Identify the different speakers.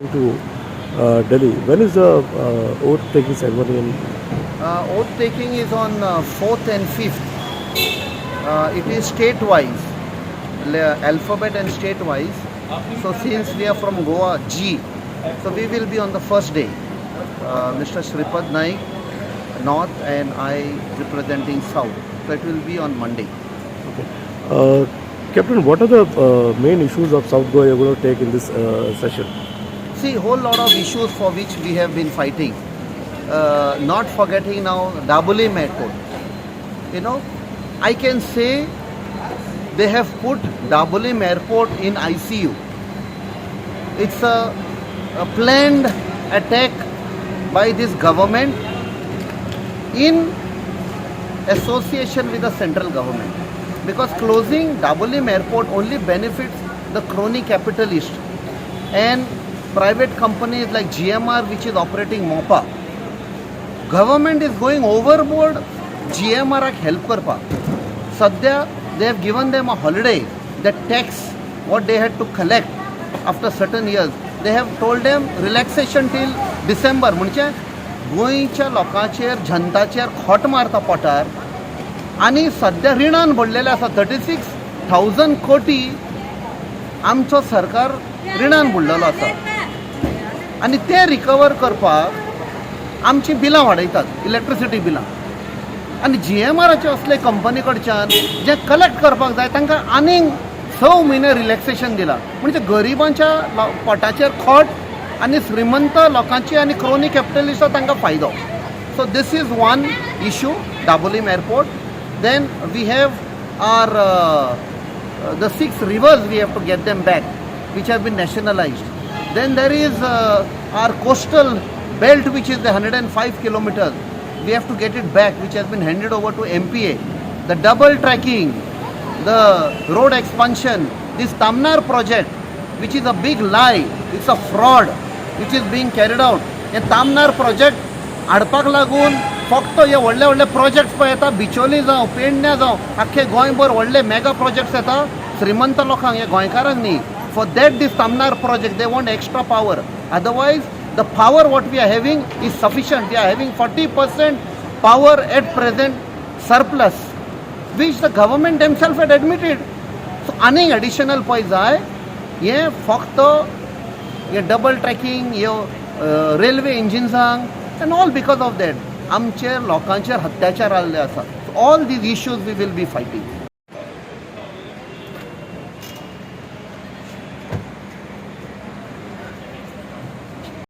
Speaker 1: to Delhi. When is the oath taking ceremony?
Speaker 2: Oath taking is on 4th and 5th. It is state-wise, alphabet and state-wise. So since we are from Goa, G, so we will be on the first day. Mr. Shripad Naik, North, and I representing South. So it will be on Monday.
Speaker 1: Captain, what are the main issues of South Goa you're going to take in this session?
Speaker 2: See, whole lot of issues for which we have been fighting. Not forgetting now Dabolim Airport. You know, I can say they have put Dabolim Airport in ICU. It's a planned attack by this government in association with the central government. Because closing Dabolim Airport only benefits the crony capitalist and private companies like GMR, which is operating MOPA. Government is going overboard. GMR help karpa. Sadhya, they have given them a holiday. The tax, what they had to collect after certain years, they have told them relaxation till December. म्हणजे गोंयच्या लोकांचेर जनताचेर खोट मारता पोटार आनी सध्या रिणान भरलेले आसा 36,000 कोटी आमचो सरकार रिणान बुडलेलो आसा आनी ते रिकवर करपाक आमची बिलां वाडयतात इलेक्ट्रिसिटी बिलां आनी GMRचे असले कंपनी कडच्यान जे कलेक्ट करपाक जाय तांकां आनीक 6 म्हयने रिलॅक्सेशन दिला म्हणजे गरिबांच्या पोटाचेर खोट आनी श्रीमंत लोकांची आनी क्रोनी कॅपिटलिस्ट तांकां फायदो so this is one issue Dabolim Airport. Then we have our the 6 rivers, we have to get them back, which have been nationalized. Then there is our coastal belt, which is the 105 kilometers. We have to get it back, which has been handed over to MPA. The double tracking, the road expansion, this Tamnar project, which is a big lie, it's a fraud, which is being carried out. A Tamnar project, हाडपाक लागून फक्त हे व्हडले व्हडले projects पळय येता बिचोली जावं पेडण्या जावं आख्खे गोंयभर व्हडले मेगा प्रोजेक्ट्स येता श्रीमंत लोकांक हे गोंयकारांक न्ही for that these Tamnar project they want extra power otherwise the power what we are having is sufficient we are having 40% power at present surplus which the government themselves had admitted so आनीक additional पळय जाय हे फक्त हे double tracking हे railway इंजिन्सांक and all because of that आमचे लोकांचेर अत्याचार जाल्ले आसा all these issues we will be fighting